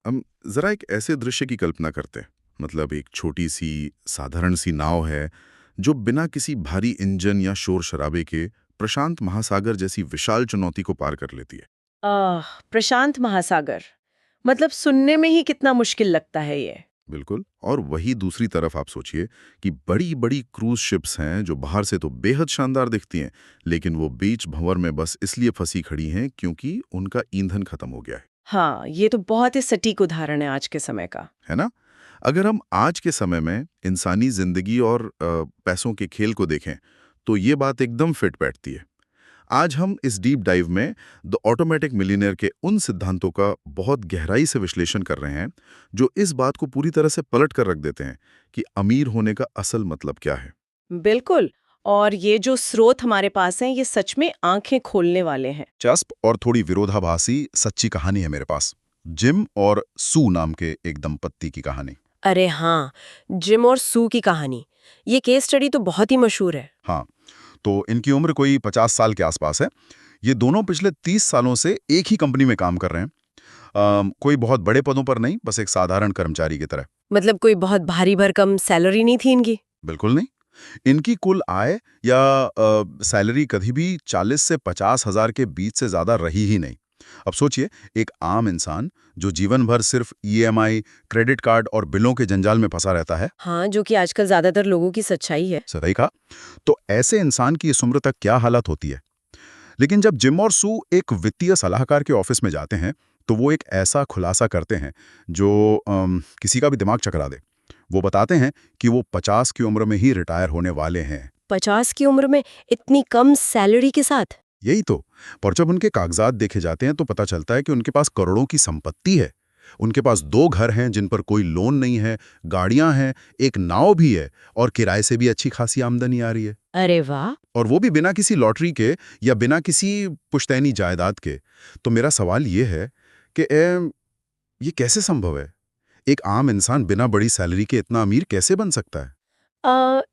हम जरा एक ऐसे दृश्य की कल्पना करते हैं। मतलब एक छोटी सी साधारण सी नाव है जो बिना किसी भारी इंजन या शोर शराबे के प्रशांत महासागर जैसी विशाल चुनौती को पार कर लेती है। प्रशांत महासागर। मतलब सुनने में ही कितना मुश्किल लगता है ये। बिल्कुल। और वही दूसरी तरफ आप सोचिए कि बड़ी बड़ी क्रूज शिप्स हैं जो बाहर से तो बेहद शानदार दिखती हैं, लेकिन वो बीच भंवर में बस इसलिए फंसी खड़ी हैं क्योंकि उनका ईंधन खत्म हो गया हाँ, ये तो बहुत ही सटीक उदाहरण है आज के समय का। है ना? अगर हम आज के समय में इंसानी जिंदगी और पैसों के खेल को देखें, तो ये बात एकदम फिट बैठती है। आज हम इस डीप डाइव में द ऑटोमेटिक मिलियनेयर के उन सिद्धांतों का बहुत गहराई से विश्लेषण कर रहे हैं, जो इस बात को पूरी तरह से पलट कर रख देते हैं कि अमीर होने का असल मतलब क्या है। बिल्कुल। और ये जो स्रोत हमारे पास हैं, ये सच में आंखें खोलने वाले हैं। दिलचस्प और थोड़ी विरोधाभासी सच्ची कहानी है मेरे पास। जिम और सू नाम के एक दंपत्ति की कहानी। अरे हाँ, जिम और सू की कहानी। ये केस स्टडी तो बहुत ही मशहूर है। हाँ, तो इनकी उम्र कोई 50 साल के आसपास है। ये दोनों पिछले 30 सालों से एक ही कंपनी में काम कर रहे हैं। कोई बहुत बड़े पदों पर नहीं, बस एक साधारण कर्मचारी की तरह। मतलब कोई बहुत भारी भरकम सैलरी नहीं थी इनकी। बिल्कुल नहीं। इनकी कुल आय या सैलरी कभी भी 40 से 50 हजार के बीच से ज्यादा रही ही नहीं। अब सोचिए, एक आम इंसान जो जीवन भर सिर्फ ईएमआई, क्रेडिट कार्ड और बिलों के जंजाल में फंसा रहता है। हाँ, जो कि आजकल ज्यादातर लोगों की सच्चाई है। सही कहा। तो ऐसे इंसान की इस उम्र तक क्या हालत होती है। लेकिन जब जिम और सू एक वित्तीय सलाहकार के ऑफिस में जाते हैं, तो वो एक ऐसा खुलासा करते हैं जो किसी का भी दिमाग चकरा दे। वो बताते हैं कि वो 50 की उम्र में ही रिटायर होने वाले हैं। 50 की उम्र में इतनी कम सैलरी के साथ? यही तो। पर जब उनके कागजात देखे जाते हैं तो पता चलता है कि उनके पास करोड़ों की संपत्ति है। उनके पास 2 घर हैं जिन पर कोई लोन नहीं है, गाड़ियां हैं, एक नाव भी है और किराए से भी अच्छी खासी आमदनी आ रही है। अरे वाह। और वो भी बिना किसी लॉटरी के या बिना किसी पुश्तैनी जायदाद के। तो मेरा सवाल ये है कि ये कैसे संभव है? एक आम इंसान बिना बड़ी सैलरी के इतना अमीर कैसे बन सकता है?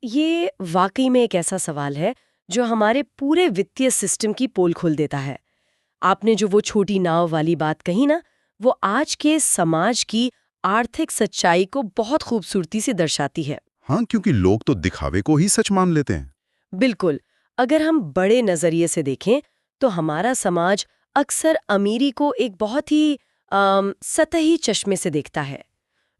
ये वाकई में एक ऐसा सवाल है जो हमारे पूरे वित्तीय सिस्टम की पोल खोल देता है। आपने जो वो छोटी नाव वाली बात कही ना, वो आज के समाज की आर्थिक सच्चाई को बहुत खूबसूरती से दर्शाती है। हाँ, क्योंकि लोग तो दिखावे को ही सच मान लेते हैं। बिल्कुल। अगर हम बड़े नजरिए से देखें तो हमारा समाज अक्सर अमीरी को एक बहुत ही सतही चश्मे से देखता है।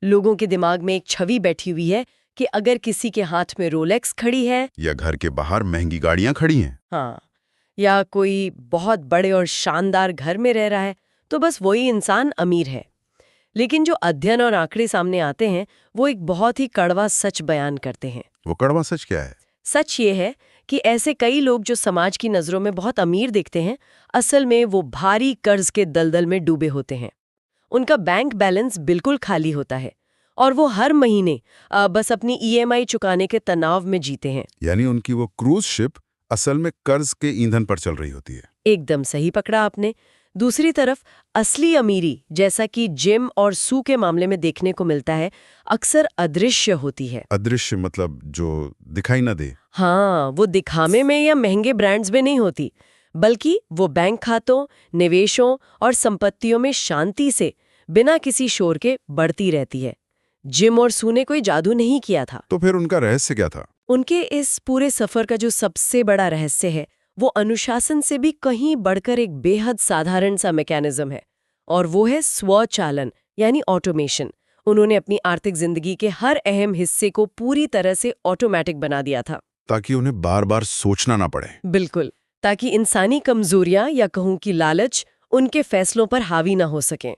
लोगों के दिमाग में एक छवि बैठी हुई है कि अगर किसी के हाथ में रोलेक्स खड़ी है, या घर के बाहर महंगी गाड़ियां खड़ी हैं। हाँ, या कोई बहुत बड़े और शानदार घर में रह रहा है, तो बस वही इंसान अमीर है। लेकिन जो अध्ययन और आंकड़े सामने आते हैं, वो एक बहुत ही कड़वा सच बयान करते हैं। वो कड़वा सच क्या है? सच ये है कि ऐसे कई लोग जो समाज की नज़रों में बहुत अमीर दिखते हैं, असल में वो भारी कर्ज के दलदल में डूबे होते हैं। उनका बैंक बैलेंस बिल्कुल खाली होता है और वो हर महीने बस अपनी ईएमआई चुकाने के तनाव में जीते हैं। यानी उनकी वो क्रूज शिप असल में कर्ज के ईंधन पर चल रही होती है। एकदम सही पकड़ा आपने। दूसरी तरफ असली अमीरी, जैसा कि जिम और सू के मामले में देखने को मिलता है, अक्सर अदृश्य होती है। अदृश्य मतलब जो दिखाई ना दे। हाँ, वो दिखावे में या महंगे ब्रांड्स में नहीं होती, बल्कि वो बैंक खातों, निवेशों और संपत्तियों में शांति से बिना किसी शोर के बढ़ती रहती है। जिम और सू ने कोई जादू नहीं किया था। तो फिर उनका रहस्य क्या था? उनके इस पूरे सफर का जो सबसे बड़ा रहस्य है, वो अनुशासन से भी कहीं बढ़कर एक बेहद साधारण सा मैकेनिज्म है, और वो है स्वचालन यानी ऑटोमेशन। उन्होंने अपनी आर्थिक जिंदगी के हर अहम हिस्से को पूरी तरह से ऑटोमेटिक बना दिया था। ताकि उन्हें बार बार सोचना ना पड़े। बिल्कुल, ताकि इंसानी कमजोरियां या कहूं कि लालच उनके फैसलों पर हावी ना हो सकें।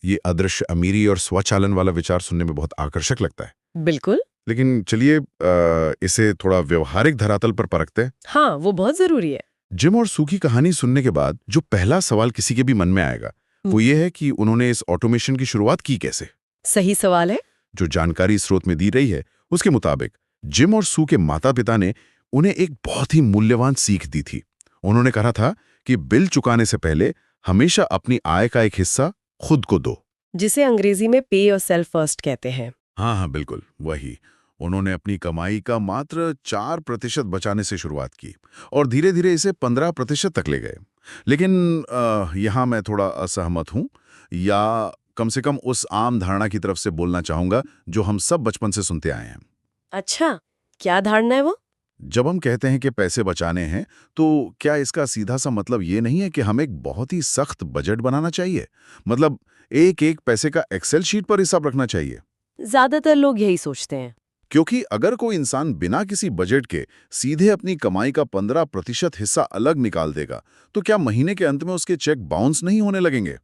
ये अदृश्य अमीरी और स्वचालन वाला विचार सुनने में बहुत आकर्षक लगता है। बिल्कुल। लेकिन चलिए इसे थोड़ा व्यवहारिक धरातल पर परखते हैं। हाँ, वो बहुत जरूरी है। जिम और सू की कहानी सुनने के बाद जो पहला सवाल किसी के भी मन में आएगा, वो ये है कि उन्होंने इस ऑटोमेशन की शुरुआत की कैसे? सही सवाल है। जो जानकारी स्रोत में दी रही है, उसके मुताबिक जिम और सू के माता-पिता ने उन्हें एक बहुत ही मूल्यवान सीख दी थी। उन्होंने कहा था कि बिल चुकाने से पहले हमेशा अपनी आय का एक हिस्सा खुद को दो, जिसे अंग्रेजी में पे योरसेल्फ फर्स्ट कहते हैं। हाँ हाँ, बिल्कुल वही। उन्होंने अपनी कमाई का मात्र 4% बचाने से शुरुआत की और धीरे धीरे इसे 15% तक ले गए। लेकिन यहाँ मैं थोड़ा असहमत हूँ, या कम से कम उस आम धारणा की तरफ से बोलना चाहूंगा जो हम सब बचपन से सुनते आए हैं। अच्छा, क्या धारणा है वो? जब हम कहते हैं कि पैसे बचाने हैं, तो क्या इसका सीधा सा मतलब ये नहीं है कि हमें एक बहुत ही सख्त बजट बनाना चाहिए? मतलब एक एक पैसे का एक्सेल शीट पर हिसाब रखना चाहिए? ज्यादातर लोग यही सोचते हैं। क्योंकि अगर कोई इंसान बिना किसी बजट के सीधे अपनी कमाई का 15% हिस्सा अलग निकाल देगा, तो क्या महीने के अंत में उसके चेक बाउंस नहीं होने लगेंगे?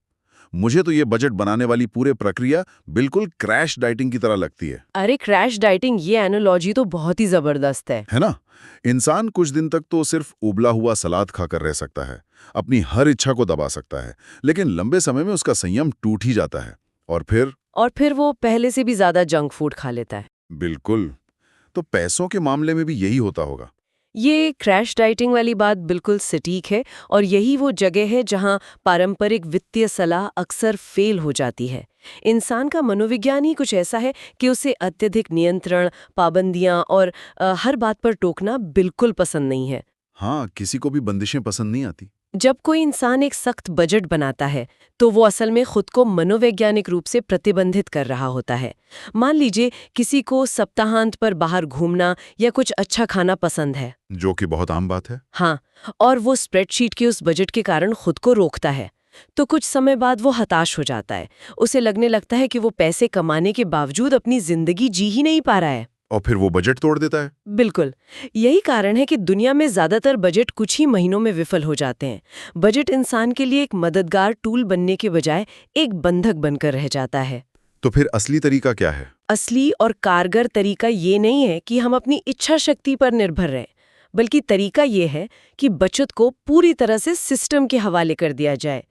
मुझे तो ये बजट बनाने वाली पूरे प्रक्रिया बिल्कुल क्रैश डाइटिंग की तरह लगती है। अरे क्रैश डाइटिंग, ये एनालॉजी तो बहुत ही जबरदस्त है ना? इंसान कुछ दिन तक तो सिर्फ उबला हुआ सलाद खाकर रह सकता है, अपनी हर इच्छा को दबा सकता है, लेकिन लंबे समय में उसका संयम टूट ही जाता है। और फिर वो पहले से भी ज्यादा जंक फूड खा लेता है। बिल्कुल। तो पैसों के मामले में भी यही होता होगा। ये क्रैश डाइटिंग वाली बात बिल्कुल सटीक है, और यही वो जगह है जहां पारंपरिक वित्तीय सलाह अक्सर फेल हो जाती है। इंसान का मनोविज्ञान ही कुछ ऐसा है कि उसे अत्यधिक नियंत्रण, पाबंदियां और हर बात पर टोकना बिल्कुल पसंद नहीं है। हाँ, किसी को भी बंदिशें पसंद नहीं आती। जब कोई इंसान एक सख्त बजट बनाता है, तो वो असल में खुद को मनोवैज्ञानिक रूप से प्रतिबंधित कर रहा होता है। मान लीजिए किसी को सप्ताहांत पर बाहर घूमना या कुछ अच्छा खाना पसंद है, जो कि बहुत आम बात है। हाँ, और वो स्प्रेडशीट के उस बजट के कारण खुद को रोकता है, तो कुछ समय बाद वो हताश हो जाता है। उसे लगने लगता है कि वो पैसे कमाने के बावजूद अपनी जिंदगी जी ही नहीं पा रहा है। और फिर वो बजट तोड़ देता है। बिल्कुल, यही कारण है कि दुनिया में ज्यादातर बजट कुछ ही महीनों में विफल हो जाते हैं। बजट इंसान के लिए एक मददगार टूल बनने के बजाय एक बंधक बनकर रह जाता है। तो फिर असली तरीका क्या है? असली और कारगर तरीका ये नहीं है कि हम अपनी इच्छा शक्ति पर निर्भर रहें, बल्कि तरीका ये है कि बचत को पूरी तरह से सिस्टम के हवाले कर दिया जाए।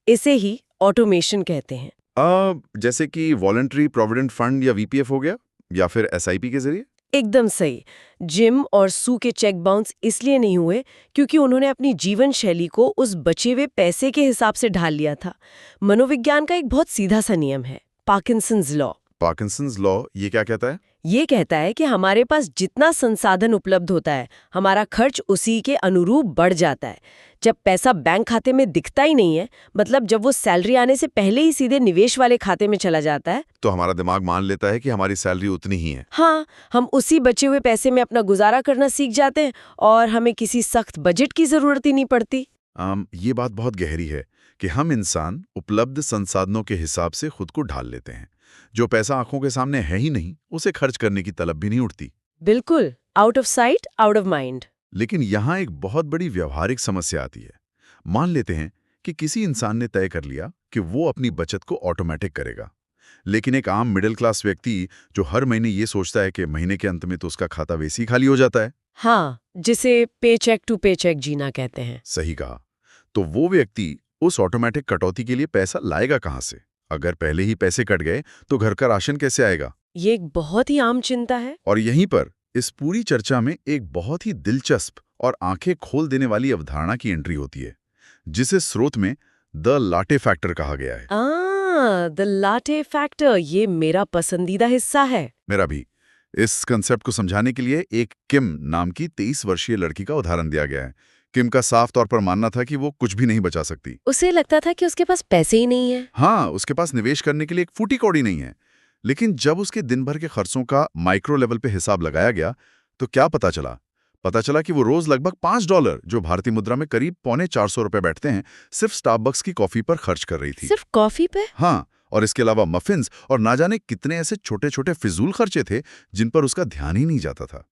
इसे ही ऑटोमेशन कहते हैं। जैसे कि वॉलंटरी प्रोविडेंट फंड या वीपीएफ हो गया, या फिर एसआईपी के जरिए? एकदम सही। जिम और सू के चेक बाउंस इसलिए नहीं हुए क्योंकि उन्होंने अपनी जीवन शैली को उस बचे हुए पैसे के हिसाब से ढाल लिया था। मनोविज्ञान का एक बहुत सीधा सा नियम है, पार्किंसंस लॉ। पार्किंसंस लॉ ये क्या कहता है? ये कहता है कि हमारे पास जितना संसाधन उपलब्ध होता है, हमारा खर्च उसी के अनुरूप बढ़ जाता है। जब पैसा बैंक खाते में दिखता ही नहीं है, मतलब जब वो सैलरी आने से पहले ही सीधे निवेश वाले खाते में चला जाता है, तो हमारा दिमाग मान लेता है कि हमारी सैलरी उतनी ही है। हाँ, हम उसी बचे हुए पैसे में अपना गुजारा करना सीख जाते हैं और हमें किसी सख्त बजट की जरूरत ही नहीं पड़ती। ये बात बहुत गहरी है कि हम इंसान उपलब्ध संसाधनों के हिसाब से खुद को ढाल लेते हैं। जो पैसा आंखों के सामने है ही नहीं, उसे खर्च करने की तलब भी नहीं उठती। बिल्कुल, out of sight out of mind. लेकिन यहाँ एक बहुत बड़ी व्यवहारिक समस्या आती है। मान लेते हैं कि किसी इंसान ने तय कर लिया कि वो अपनी बचत को ऑटोमेटिक करेगा, लेकिन एक आम मिडिल क्लास व्यक्ति जो हर महीने ये सोचता है कि महीने के अंत में तो उसका खाता वैसे ही खाली हो जाता है। हाँ, जिसे पे चेक टू पे चेक जीना कहते हैं। सही कहा। तो वो व्यक्ति उस ऑटोमेटिक कटौती के लिए पैसा लाएगा कहाँ से? अगर पहले ही पैसे कट गए तो घर का राशन कैसे आएगा? ये एक बहुत ही आम चिंता है। और यहीं पर इस पूरी चर्चा में एक बहुत ही दिलचस्प और आंखें खोल देने वाली अवधारणा की एंट्री होती है, जिसे स्रोत में द लाटे फैक्टर कहा गया है। द लाटे फैक्टर, ये मेरा पसंदीदा हिस्सा है। मेरा भी। इस कंसेप्ट को समझाने के लिए एक किम नाम की 23 वर्षीय लड़की का उदाहरण दिया गया है। किम का साफ तौर पर मानना था कि वो कुछ भी नहीं बचा सकती। उसे लगता था कि उसके पास पैसे ही नहीं है। हाँ, उसके पास निवेश करने के लिए एक फूटी कौड़ी नहीं है। लेकिन जब उसके दिन भर के खर्चों का माइक्रो लेवल पे हिसाब लगाया गया, तो क्या पता चला? पता चला कि वो रोज लगभग $5, जो भारतीय मुद्रा में करीब ₹450 बैठते हैं, सिर्फ स्टारबक्स की कॉफी पर खर्च कर रही थी। सिर्फ कॉफी पे? हाँ, और इसके अलावा मफिन्स और ना जाने कितने ऐसे छोटे छोटे फिजूल खर्चे थे जिन पर उसका ध्यान ही नहीं जाता था।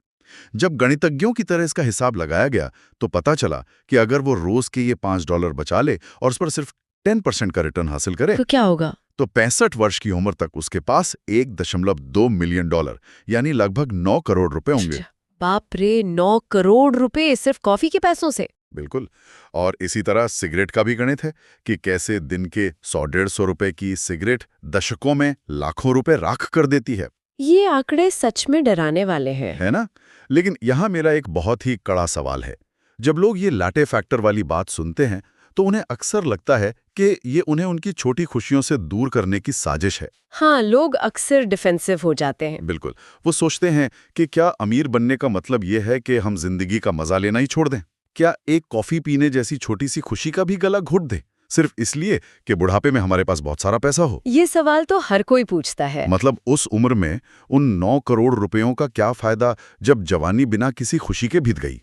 जब गणितज्ञों की तरह इसका हिसाब लगाया गया, तो पता चला कि अगर वो रोज के ये $5 बचा ले और उस पर सिर्फ 10% का रिटर्न हासिल करे, तो क्या होगा? तो 65 वर्ष की उम्र तक उसके पास $1.2 मिलियन यानी लगभग 9 करोड़ रुपए होंगे। बाप रे, 9 करोड़ रुपए सिर्फ कॉफी के पैसों से? बिल्कुल। और इसी तरह सिगरेट का भी गणित है कि कैसे दिन के 100-150 रुपए की सिगरेट दशकों में लाखों रुपए राख कर देती है। ये आंकड़े सच में डराने वाले हैं, है ना? लेकिन यहाँ मेरा एक बहुत ही कड़ा सवाल है। जब लोग ये लाटे फैक्टर वाली बात सुनते हैं, तो उन्हें अक्सर लगता है कि ये उन्हें उनकी छोटी खुशियों से दूर करने की साजिश है। हाँ, लोग अक्सर डिफेंसिव हो जाते हैं। बिल्कुल। वो सोचते हैं कि क्या अमीर बनने का मतलब ये है कि हम जिंदगी का मजा लेना ही छोड़ दें? क्या एक कॉफी पीने जैसी छोटी सी खुशी का भी गला घोट दें? सिर्फ इसलिए कि बुढ़ापे में हमारे पास बहुत सारा पैसा हो? ये सवाल तो हर कोई पूछता है। मतलब उस उम्र में उन 9 करोड़ रुपयों का क्या फायदा जब जवानी बिना किसी खुशी के बीत गई?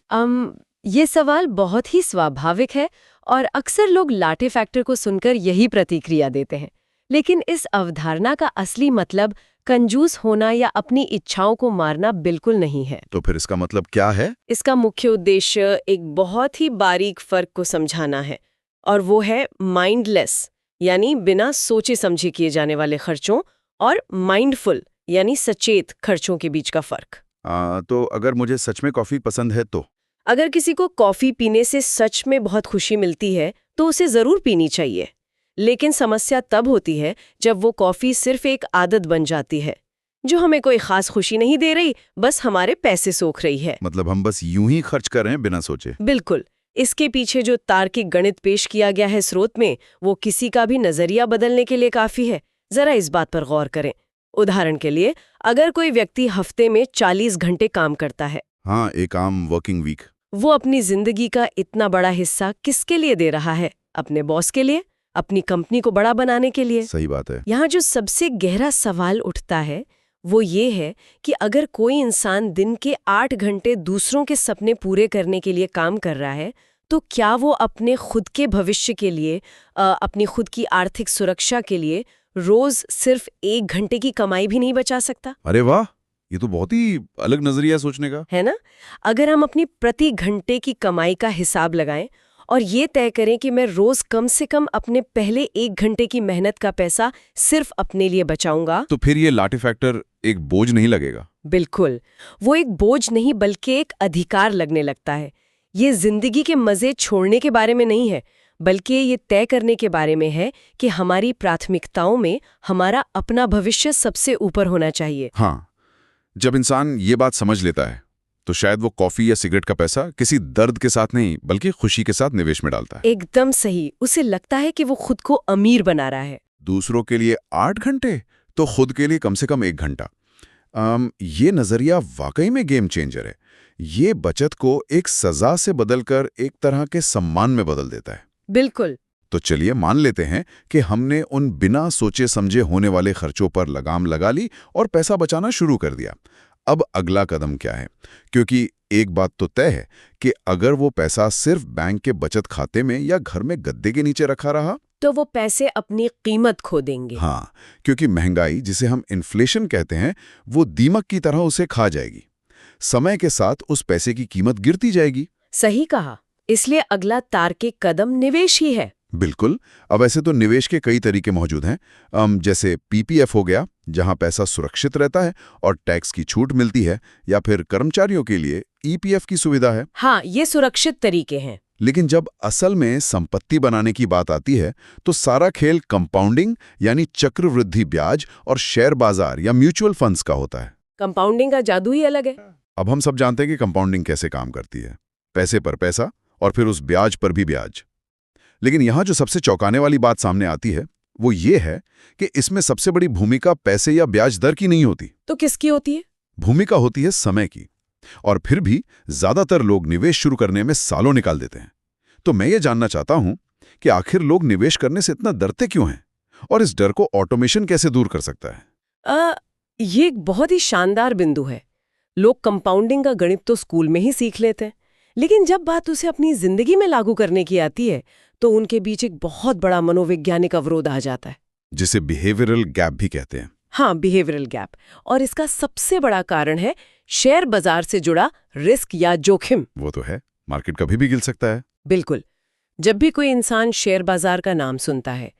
ये सवाल बहुत ही स्वाभाविक है और अक्सर लोग लाटे फैक्टर को सुनकर यही प्रतिक्रिया देते हैं। लेकिन इस अवधारणा का असली मतलब कंजूस होना या अपनी इच्छाओं को मारना बिल्कुल नहीं है। तो फिर इसका मतलब क्या है? इसका मुख्य उद्देश्य एक बहुत ही बारीक फर्क को समझाना है, और वो है माइंडलेस यानी बिना सोचे समझे किए जाने वाले खर्चों और माइंडफुल यानी सचेत खर्चों के बीच का फर्क। तो अगर मुझे सच में कॉफी पसंद है तो? अगर किसी को कॉफी पीने से सच में बहुत खुशी मिलती है तो उसे जरूर पीनी चाहिए। लेकिन समस्या तब होती है जब वो कॉफी सिर्फ एक आदत बन जाती है जो हमें कोई खास खुशी नहीं दे रही, बस हमारे पैसे सोख रही है। मतलब हम बस यूं ही खर्च कर रहे हैं बिना सोचे। बिल्कुल। इसके पीछे जो तार्किक गणित पेश किया गया है स्रोत में, वो किसी का भी नजरिया बदलने के लिए काफी है। जरा इस बात पर गौर करें। उदाहरण के लिए, अगर कोई व्यक्ति हफ्ते में 40 घंटे काम करता है, हाँ, एक आम वर्किंग वीक, वो अपनी जिंदगी का इतना बड़ा हिस्सा किसके लिए दे रहा है? अपने बॉस के लिए? अपनी कंपनी को बड़ा बनाने के लिए? सही बात है। यहाँ जो सबसे गहरा सवाल उठता है वो ये है कि अगर कोई इंसान दिन के 8 घंटे दूसरों के सपने पूरे करने के लिए काम कर रहा है, तो क्या वो अपने खुद के भविष्य के लिए, अपनी खुद की आर्थिक सुरक्षा के लिए रोज सिर्फ 1 घंटे की कमाई भी नहीं बचा सकता? अरे वाह, ये तो बहुत ही अलग नजरिया सोचने का है ना? अगर हम अपनी प्रति घंटे की कमाई का हिसाब लगाएं और ये तय करें कि मैं रोज कम से कम अपने पहले 1 घंटे की मेहनत का पैसा सिर्फ अपने लिए बचाऊंगा, तो फिर ये लाटे फैक्टर एक बोझ नहीं लगेगा। बिल्कुल, वो एक बोझ नहीं बल्कि एक अधिकार लगने लगता है। ये जिंदगी के मजे छोड़ने के बारे में नहीं है, बल्कि ये तय करने के बारे में है कि हमारी प्राथमिकताओं में हमारा अपना भविष्य सबसे ऊपर होना चाहिए। हाँ, जब इंसान ये बात समझ लेता है तो शायद वो कॉफी या सिगरेट का पैसा किसी दर्द के साथ नहीं बल्कि खुशी के साथ निवेश में डालता है। एकदम सही। उसे लगता है कि वो खुद को अमीर बना रहा है। दूसरों के लिए 8 घंटे तो खुद के लिए कम से कम 1 घंटा। ये नजरिया वाकई में गेम चेंजर है। ये बचत को एक सजा से बदलकर एक तरह के सम्मान में बदल देता है। बिल्कुल। तो चलिए मान लेते हैं कि हमने उन बिना सोचे समझे होने वाले खर्चों पर लगाम लगा ली और पैसा बचाना शुरू कर दिया। अब अगला कदम क्या है? क्योंकि एक बात तो तय है कि अगर वो पैसा सिर्फ बैंक के बचत खाते में या घर में गद्दे के नीचे रखा रहा तो वो पैसे अपनी कीमत खो देंगे। हाँ, क्योंकि महंगाई, जिसे हम इन्फ्लेशन कहते हैं, वो दीमक की तरह उसे खा जाएगी। समय के साथ उस पैसे की कीमत गिरती जाएगी। सही कहा। इसलिए अगला तार्किक कदम निवेश ही है। बिल्कुल। अब ऐसे तो निवेश के कई तरीके मौजूद हैं, जैसे पीपीएफ हो गया, जहां पैसा सुरक्षित रहता है और टैक्स की छूट मिलती है, या फिर कर्मचारियों के लिए ईपीएफ की सुविधा है। हाँ, ये सुरक्षित तरीके हैं। लेकिन जब असल में संपत्ति बनाने की बात आती है तो सारा खेल कंपाउंडिंग यानी चक्रवृद्धि ब्याज और शेयर बाजार या म्यूचुअल फंड्स का होता है। कंपाउंडिंग का जादू ही अलग है। अब हम सब जानते हैं कि कंपाउंडिंग कैसे काम करती है। पैसे पर पैसा और फिर उस ब्याज पर भी ब्याज। लेकिन यहाँ जो सबसे चौंकाने वाली बात सामने आती है वो ये है कि इसमें सबसे बड़ी भूमिका पैसे या ब्याज दर की नहीं होती। तो किसकी होती है? भूमिका होती है समय की। और फिर भी ज्यादातर लोग निवेश शुरू करने में सालों निकाल देते हैं। तो मैं ये जानना चाहता हूं कि आखिर लोग निवेश करने से इतना डरते क्यों हैं और इस डर को ऑटोमेशन कैसे दूर कर सकता है? ये एक बहुत ही शानदार बिंदु है। लोग कंपाउंडिंग का गणित तो स्कूल में ही सीख लेते हैं, लेकिन जब बात उसे अपनी जिंदगी में लागू करने की आती है तो उनके बीच एक बहुत बड़ा मनोवैज्ञानिक अवरोध आ जाता है, जिसे बिहेवियरल गैप भी कहते हैं। हाँ, बिहेवियरल गैप। और इसका सबसे बड़ा कारण है शेयर बाजार से जुड़ा रिस्क या जोखिम। वो तो है, मार्केट कभी भी गिर सकता है। बिल्कुल। जब भी कोई इंसान शेयर बाजार का नाम सुनता है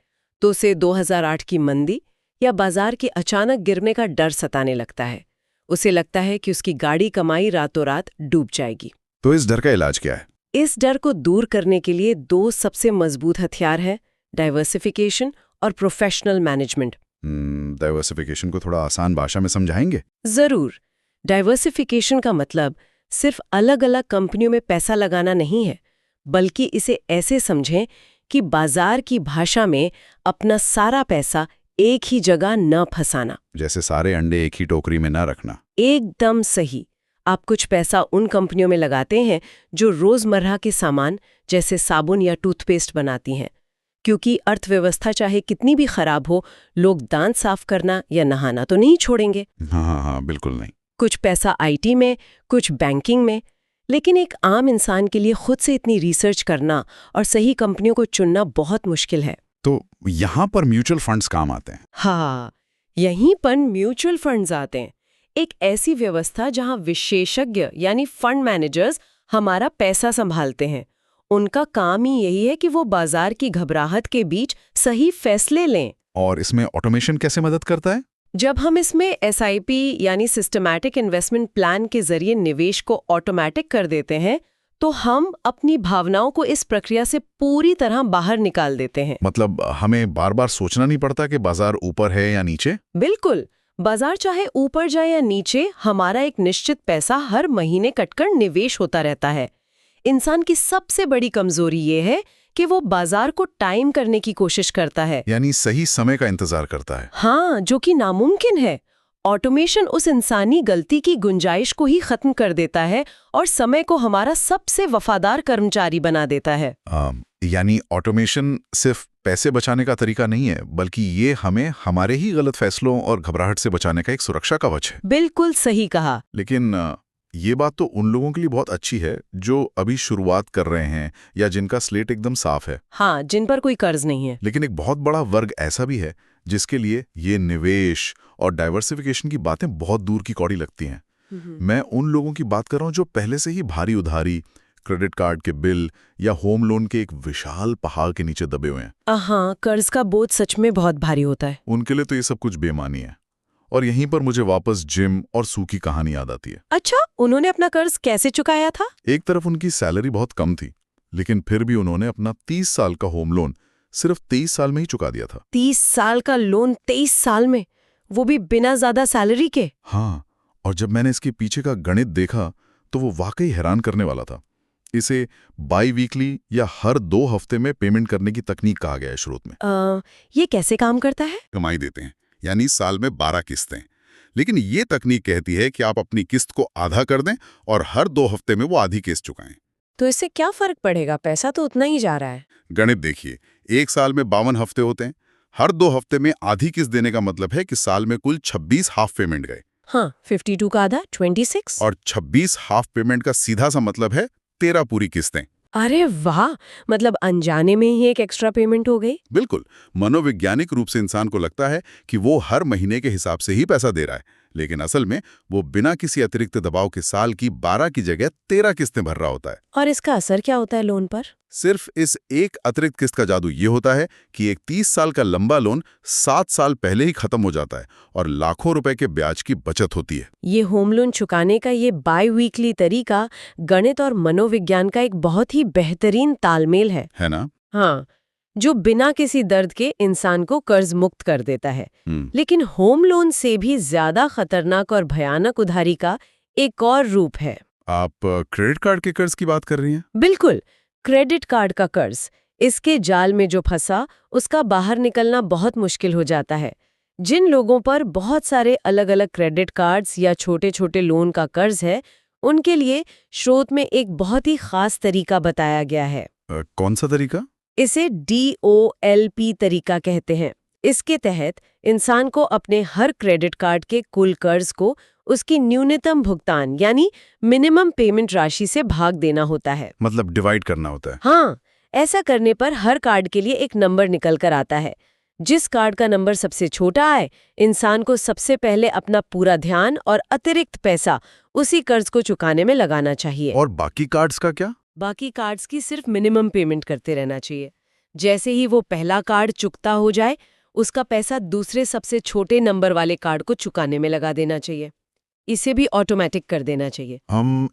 तो उसे 2008 की मंदी या बाजार के अचानक गिरने का डर सताने लगता है। उसे लगता है कि उसकी गाड़ी कमाई रातों रात डूब जाएगी। तो इस डर का इलाज क्या है? इस डर को दूर करने के लिए 2 सबसे मजबूत हथियार हैं, डाइवर्सिफिकेशन और प्रोफेशनल मैनेजमेंट। डाइवर्सिफिकेशन को थोड़ा आसान भाषा में समझाएंगे? जरूर। डाइवर्सिफिकेशन का मतलब सिर्फ अलग-अलग कंपनियों में पैसा लगाना नहीं है, बल्कि इसे ऐसे समझें कि बाजार की भाषा में अपना सारा पैसा एक ही जगह न फंसाना। जैसे सारे अंडे एक ही टोकरी में न रखना। एकदम सही। आप कुछ पैसा उन कंपनियों में लगाते हैं जो रोजमर्रा के सामान जैसे साबुन या टूथपेस्ट बनाती हैं, क्योंकि अर्थव्यवस्था चाहे कितनी भी खराब हो, लोग दांत साफ करना या नहाना तो नहीं छोड़ेंगे। हाँ, बिल्कुल नहीं। कुछ पैसा आईटी में, कुछ बैंकिंग में। लेकिन एक आम इंसान के लिए खुद से इतनी रिसर्च करना और सही कंपनियों को चुनना बहुत मुश्किल है। तो यहाँ पर म्यूचुअल फंड्स काम आते हैं। हाँ, यहीं पर म्यूचुअल फंड्स आते हैं। एक ऐसी व्यवस्था जहां विशेषज्ञ यानी फंड मैनेजर्स हमारा पैसा संभालते हैं। उनका काम ही यही है कि वो बाजार की घबराहट के बीच सही फैसले लें। और इसमें ऑटोमेशन कैसे मदद करता है? जब हम इसमें एसआईपी यानी सिस्टमैटिक इन्वेस्टमेंट प्लान के जरिए निवेश को ऑटोमेटिक कर देते हैं, तो हम अपनी भावनाओं को इस प्रक्रिया से पूरी तरह बाहर निकाल देते हैं। मतलब हमें बार बार सोचना नहीं पड़ता कि बाजार ऊपर है या नीचे? बिल्कुल, बाजार चाहे ऊपर जाए या नीचे, हमारा एक निश्चित पैसा हर महीने कटकर निवेश होता रहता है। इंसान की सबसे बड़ी कमजोरी ये है कि वो बाजार को टाइम करने की कोशिश करता है, यानी सही समय का इंतजार करता है। हाँ, जो कि नामुमकिन है। ऑटोमेशन उस इंसानी गलती की गुंजाइश को ही खत्म कर देता है और समय को हमारा सबसे वफादार कर्मचारी बना देता है। यानी ऑटोमेशन सिर्फ पैसे बचाने का तरीका नहीं है, बल्कि ये हमें हमारे ही गलत फैसलों और घबराहट से बचाने का एक सुरक्षा कवच है। बिल्कुल सही कहा। लेकिन ये बात तो उन लोगों के लिए बहुत अच्छी है जो अभी शुरुआत कर रहे हैं या जिनका स्लेट एकदम साफ है। हाँ, जिन पर कोई कर्ज नहीं है। लेकिन एक बहुत बड़ा वर्ग ऐसा भी है जिसके लिए ये निवेश और डाइवर्सिफिकेशन की बातें बहुत दूर की कौड़ी लगती हैं। मैं उन लोगों की बात कर रहा हूं जो पहले से ही भारी उधारी, क्रेडिट कार्ड के बिल या होम लोन के एक विशाल पहाड़ के नीचे दबे हुए हैं। हाँ, कर्ज का बोझ सच में बहुत भारी होता है। उनके लिए तो ये सब कुछ बेमानी है। और यहीं पर मुझे वापस जिम और सू की कहानी याद आती है। अच्छा, उन्होंने अपना कर्ज कैसे चुकाया था? एक तरफ उनकी सैलरी बहुत कम थी, लेकिन फिर भी उन्होंने अपना 30 साल का होम लोन सिर्फ 23 साल में ही चुका दिया था। 30 साल का लोन 23 साल में, वो भी बिना ज्यादा सैलरी के? हाँ, और जब मैंने इसके पीछे का गणित देखा तो वो वाकई हैरान करने वाला था। इसे बाई वीकली या हर 2 हफ्ते में पेमेंट करने की तकनीक कहा गया है शुरू में। ये कैसे काम करता है? कमाई देते हैं, यानी साल में 12 किस्तें। लेकिन ये तकनीक कहती है कि आप अपनी किस्त को आधा कर दें और हर 2 हफ्ते में वो आधी किस्त चुकाएं। तो इससे क्या फर्क पड़ेगा? पैसा तो उतना ही जा रहा है। गणित देखिए, एक साल में 52 हफ्ते होते हैं। हर 2 हफ्ते में आधी किस्त देने का मतलब है कि साल में कुल 26 हाफ पेमेंट गए। हाँ, 52 का आधा 26। और 26 हाफ पेमेंट का सीधा सा मतलब है 13 पूरी किस्तें। अरे वाह, मतलब अनजाने में ही एक एक्स्ट्रा पेमेंट हो गई। बिल्कुल, मनोवैज्ञानिक रूप से इंसान को लगता है कि वो हर महीने के हिसाब से ही पैसा दे रहा है, लेकिन असल में वो बिना किसी अतिरिक्त दबाव के साल की 12 की जगह 13 किस्तें भर रहा होता है। और इसका असर क्या होता है लोन पर? सिर्फ इस एक अतिरिक्त किस्त का जादू ये होता है कि एक 30 साल का लंबा लोन 7 साल पहले ही खत्म हो जाता है और लाखों रुपए के ब्याज की बचत होती है। ये होम लोन चुकाने का ये बाई वीकली तरीका गणित और मनोविज्ञान का एक बहुत ही बेहतरीन तालमेल है ना? हाँ, जो बिना किसी दर्द के इंसान को कर्ज मुक्त कर देता है। लेकिन होम लोन से भी ज्यादा खतरनाक और भयानक उधारी का एक और रूप है। आप क्रेडिट कार्ड के कर्ज की बात कर रही हैं? बिल्कुल, क्रेडिट कार्ड का कर्ज। इसके जाल में जो फंसा, उसका बाहर निकलना बहुत मुश्किल हो जाता है। जिन लोगों पर बहुत सारे अलग अलग क्रेडिट कार्ड्स या छोटे छोटे लोन का कर्ज है, उनके लिए स्रोत में एक बहुत ही खास तरीका बताया गया है। कौन सा तरीका? इसे DOLP तरीका कहते हैं। इसके तहत इंसान को अपने हर क्रेडिट कार्ड के कुल कर्ज को उसकी न्यूनतम भुगतान यानी मिनिमम पेमेंट राशि से भाग देना होता है। मतलब डिवाइड करना होता है। हाँ, ऐसा करने पर हर कार्ड के लिए एक नंबर निकल कर आता है। जिस कार्ड का नंबर सबसे छोटा आए, इंसान को सबसे पहले अपना पूरा ध्यान और अतिरिक्त पैसा उसी कर्ज को चुकाने में लगाना चाहिए। और बाकी कार्ड्स का क्या? बाकी कार्ड्स की सिर्फ मिनिमम पेमेंट करते रहना चाहिए। जैसे ही वो पहला कार्ड चुकता हो जाए, उसका पैसा दूसरे सबसे छोटे नंबर वाले कार्ड को चुकाने में लगा देना चाहिए। इसे भी ऑटोमेटिक कर देना चाहिए।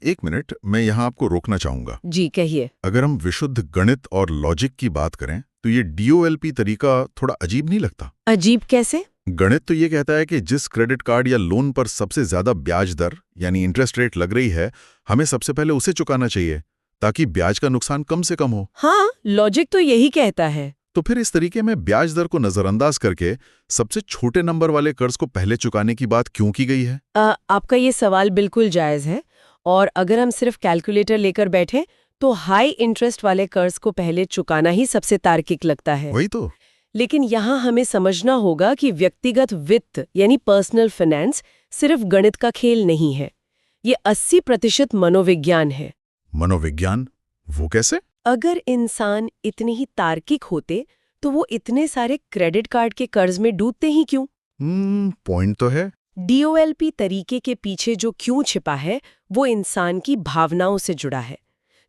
एक मिनट, मैं यहाँ आपको रोकना चाहूंगा। जी कहिए। अगर हम विशुद्ध गणित और लॉजिक की बात करें तो ये DOLP तरीका थोड़ा अजीब नहीं लगता? अजीब कैसे? गणित तो ये कहता है कि जिस क्रेडिट कार्ड या लोन पर सबसे ज्यादा ब्याज दर यानी इंटरेस्ट रेट लग रही है, हमें सबसे पहले उसे चुकाना चाहिए ताकि ब्याज का नुकसान कम से कम हो। हाँ, लॉजिक तो यही कहता है। तो फिर इस तरीके में ब्याज दर को नजरअंदाज करके सबसे छोटे नंबर वाले कर्ज को पहले चुकाने की बात क्यों की गई है? आपका ये सवाल बिल्कुल जायज है, और अगर हम सिर्फ कैलकुलेटर लेकर बैठे तो हाई इंटरेस्ट वाले कर्ज को पहले चुकाना ही सबसे तार्किक लगता है। वही तो। लेकिन यहाँ हमें समझना होगा कि व्यक्तिगत वित्त यानी पर्सनल फाइनेंस सिर्फ गणित का खेल नहीं है। ये 80% मनोविज्ञान है। मनोविज्ञान? वो कैसे? अगर इंसान इतने ही तार्किक होते तो वो इतने सारे क्रेडिट कार्ड के कर्ज में डूबते ही क्यों? पॉइंट तो है। DOLP तरीके के पीछे जो क्यों छिपा है वो इंसान की भावनाओं से जुड़ा है।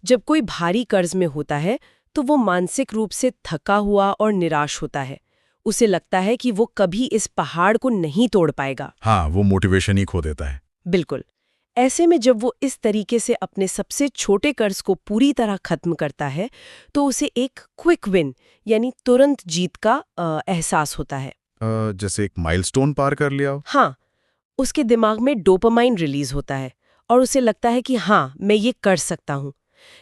जब कोई भारी कर्ज में होता है तो वो मानसिक रूप से थका हुआ और निराश होता है। उसे लगता है कि वो कभी इस पहाड़ को नहीं तोड़ पाएगा। हाँ, वो मोटिवेशन ही खो देता है। बिल्कुल। ऐसे में जब वो इस तरीके से अपने सबसे छोटे कर्ज को पूरी तरह खत्म करता है तो उसे एक क्विक विन यानी तुरंत जीत का एहसास होता है। जैसे एक माइलस्टोन पार कर लिया हो। हाँ, उसके दिमाग में डोपामाइन रिलीज होता है और उसे लगता है कि हाँ, मैं ये कर सकता हूँ।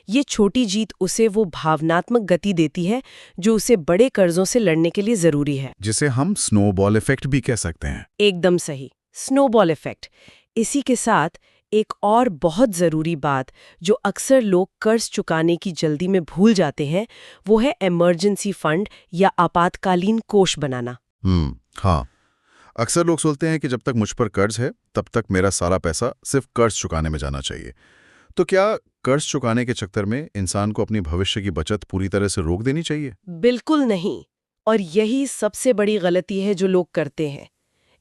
ये छोटी जीत उसे वो भावनात्मक गति देती है जो उसे बड़े कर्जों से लड़ने के लिए जरूरी है। जिसे हम स्नोबॉल इफेक्ट भी कह सकते हैं। एकदम सही, स्नोबॉल इफेक्ट। इसी के साथ एक और बहुत जरूरी बात जो अक्सर लोग कर्ज चुकाने की जल्दी में भूल जाते हैं वो है इमरजेंसी फंड या आपातकालीन कोष बनाना। हाँ। अक्सर लोग सोचते हैं कि जब तक मुझ पर कर्ज है तब तक मेरा सारा पैसा सिर्फ कर्ज चुकाने में जाना चाहिए। तो क्या कर्ज चुकाने के चक्कर में इंसान को अपनी भविष्य की बचत पूरी तरह से रोक देनी चाहिए? बिल्कुल नहीं। और यही सबसे बड़ी गलती है जो लोग करते हैं।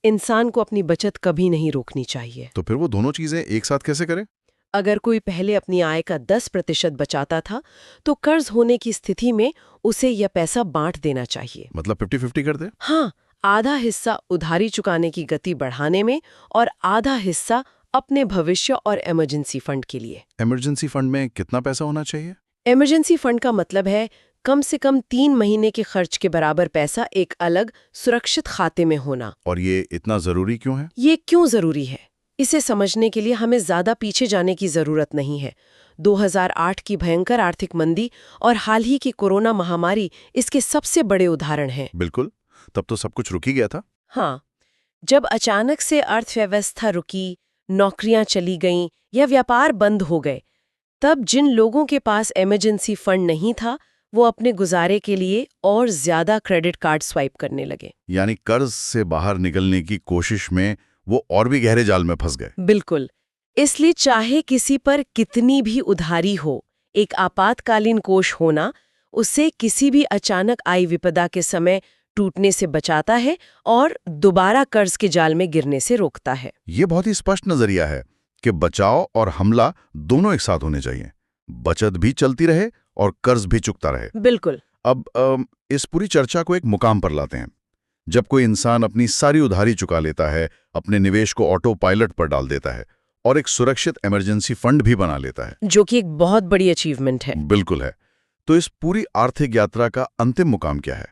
इंसान को अपनी बचत कभी नहीं रोकनी चाहिए। तो फिर वो दोनों चीजें एक साथ कैसे करे? अगर कोई पहले अपनी आय का 10% बचाता था तो कर्ज होने की स्थिति में उसे यह पैसा बांट देना चाहिए। मतलब 50-50 कर दे? हाँ, आधा हिस्सा उधारी चुकाने की गति बढ़ाने में और आधा हिस्सा अपने भविष्य और इमरजेंसी फंड के लिए। इमरजेंसी फंड में कितना पैसा होना चाहिए? इमरजेंसी फंड का मतलब है कम से कम 3 महीने के खर्च के बराबर पैसा एक अलग सुरक्षित खाते में होना। और ये इतना जरूरी क्यों है? ये क्यों जरूरी है इसे समझने के लिए हमें ज्यादा पीछे जाने की जरूरत नहीं है। 2008 की भयंकर आर्थिक मंदी और हाल ही की कोरोना महामारी इसके सबसे बड़े उदाहरण हैं। बिल्कुल, तब तो सब कुछ रुक ही गया था। हाँ, जब अचानक से अर्थव्यवस्था रुकी, नौकरियां चली गईं या व्यापार बंद हो गए, तब जिन लोगों के पास इमरजेंसी फंड नहीं था वो अपने गुजारे के लिए और ज्यादा क्रेडिट कार्ड स्वाइप करने लगे। यानी कर्ज से बाहर निकलने की कोशिश में वो और भी गहरे जाल में फंस गए। बिल्कुल। इसलिए चाहे किसी पर कितनी भी उधारी हो, एक आपातकालीन कोष होना उसे किसी भी अचानक आई विपदा के समय टूटने से बचाता है और दोबारा कर्ज के जाल में गिरने से रोकता है। ये बहुत ही स्पष्ट नजरिया है कि बचाव और हमला दोनों एक साथ होने चाहिए। बचत भी चलती रहे और कर्ज भी चुकता रहे। बिल्कुल। अब इस पूरी चर्चा को एक मुकाम पर लाते हैं। जब कोई इंसान अपनी सारी उधारी चुका लेता है, अपने निवेश को ऑटो पायलट पर डाल देता है और एक सुरक्षित इमरजेंसी फंड भी बना लेता है, जो कि एक बहुत बड़ी अचीवमेंट है। बिल्कुल है, तो इस पूरी आर्थिक यात्रा का अंतिम मुकाम क्या है?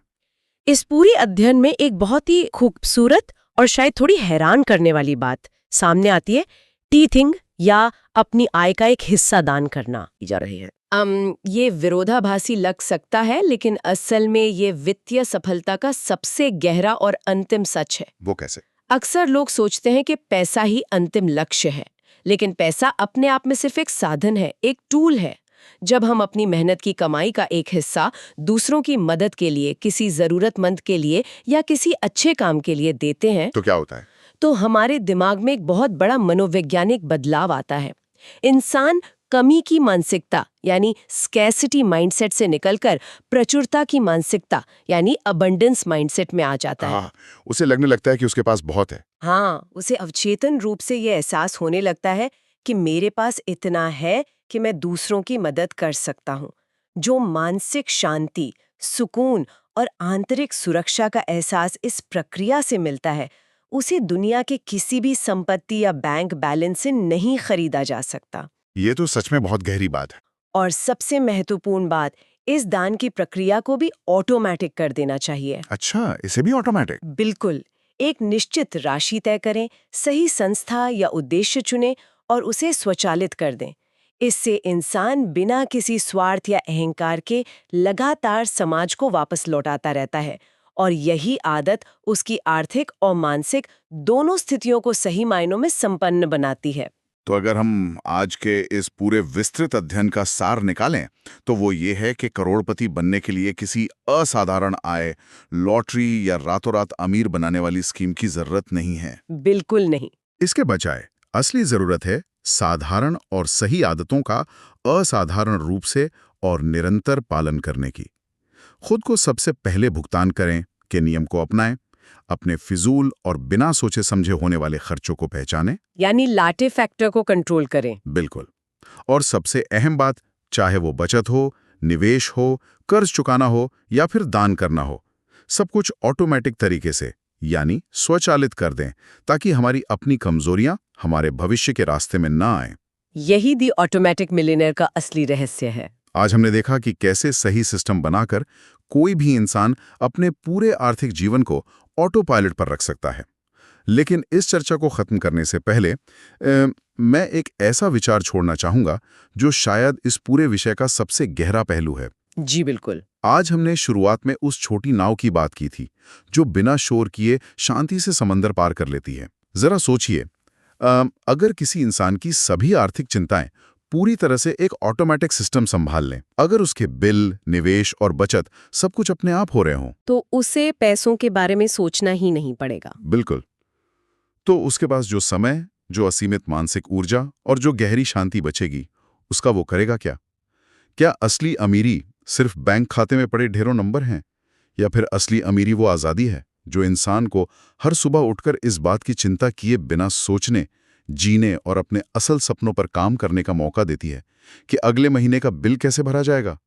इस पूरी अध्ययन में एक बहुत ही खूबसूरत और शायद थोड़ी हैरान करने वाली बात सामने आती है। टीथिंग या अपनी आय का एक हिस्सा दान करना जा रही है। ये विरोधाभासी लग सकता है लेकिन असल में ये वित्तीय सफलता का सबसे गहरा और अंतिम सच है। वो कैसे? अक्सर लोग सोचते हैं कि पैसा ही अंतिम लक्ष्य है, लेकिन पैसा अपने आप में सिर्फ एक साधन है, एक टूल है। जब हम अपनी मेहनत की कमाई का एक हिस्सा दूसरों की मदद के लिए, किसी जरूरतमंद के लिए या किसी अच्छे काम के लिए देते हैं तो क्या होता है? तो हमारे दिमाग में एक बहुत बड़ा मनोवैज्ञानिक बदलाव आता है। इंसान कमी की मानसिकता यानी स्कैसिटी माइंडसेट से निकलकर प्रचुरता की मानसिकता यानी अबंडेंस माइंडसेट में आ जाता है। उसे लगने लगता है कि उसके पास बहुत है। हाँ, उसे अवचेतन रूप से ये एहसास होने लगता है कि मेरे पास इतना है कि मैं दूसरों की मदद कर सकता हूँ। जो मानसिक शांति, सुकून और आंतरिक सुरक्षा का एहसास इस प्रक्रिया से मिलता है, उसे दुनिया के किसी भी संपत्ति या बैंक बैलेंस से नहीं खरीदा जा सकता। ये तो सच में बहुत गहरी बात है। और सबसे महत्वपूर्ण बात, इस दान की प्रक्रिया को भी ऑटोमेटिक कर देना चाहिए। अच्छा, इसे भी ऑटोमेटिक? बिल्कुल। एक निश्चित राशि तय करें, सही संस्था या उद्देश्य चुनें और उसे स्वचालित कर दें। इससे इंसान बिना किसी स्वार्थ या अहंकार के लगातार समाज को वापस लौटाता रहता है और यही आदत उसकी आर्थिक और मानसिक दोनों स्थितियों को सही मायनों में संपन्न बनाती है। तो अगर हम आज के इस पूरे विस्तृत अध्ययन का सार निकालें, तो वो ये है कि करोड़पति बनने के लिए किसी असाधारण आय, लॉटरी या रातों रात अमीर बनाने वाली स्कीम की जरूरत नहीं है। बिल्कुल नहीं। इसके बजाय असली जरूरत है साधारण और सही आदतों का असाधारण रूप से और निरंतर पालन करने की। खुद को सबसे पहले भुगतान करें के नियम को अपनाएं, अपने फिजूल और बिना सोचे समझे होने वाले खर्चों को पहचानें। यानी लाटे फैक्टर को कंट्रोल करें। बिल्कुल। और सबसे अहम बात, चाहे वो बचत हो, निवेश हो, कर्ज चुकाना हो या फिर दान करना हो, सब कुछ ऑटोमेटिक तरीके से यानी स्वचालित कर दें, ताकि हमारी अपनी कमजोरियां हमारे भविष्य के रास्ते में ना आएं। यही दी ऑटोमेटिक मिलियनेयर का असली रहस्य है। आज हमने देखा कि कैसे सही सिस्टम बनाकर कोई भी इंसान अपने पूरे आर्थिक जीवन को ऑटो पायलट पर रख सकता है। लेकिन इस चर्चा को खत्म करने से पहले मैं एक ऐसा विचार छोड़ना चाहूंगा जो शायद इस पूरे विषय का सबसे गहरा पहलू है। जी बिल्कुल। आज हमने शुरुआत में उस छोटी नाव की बात की थी जो बिना शोर किए शांति से समंदर पार कर लेती है। जरा सोचिए, अगर किसी इंसान की सभी आर्थिक चिंताएं पूरी तरह से एक ऑटोमेटिक सिस्टम संभाल लें, अगर उसके बिल, निवेश और बचत सब कुछ अपने आप हो रहे हों, तो उसे पैसों के बारे में सोचना ही नहीं पड़ेगा। बिल्कुल। तो उसके पास जो समय, जो असीमित मानसिक ऊर्जा और जो गहरी शांति बचेगी, उसका वो करेगा क्या? क्या असली अमीरी सिर्फ बैंक खाते में पड़े ढेरों नंबर हैं, या फिर असली अमीरी वो आज़ादी है जो इंसान को हर सुबह उठकर इस बात की चिंता किए बिना सोचने, जीने और अपने असल सपनों पर काम करने का मौका देती है कि अगले महीने का बिल कैसे भरा जाएगा?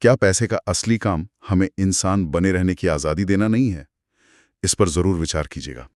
क्या पैसे का असली काम हमें इंसान बने रहने की आज़ादी देना नहीं है? इस पर जरूर विचार कीजिएगा।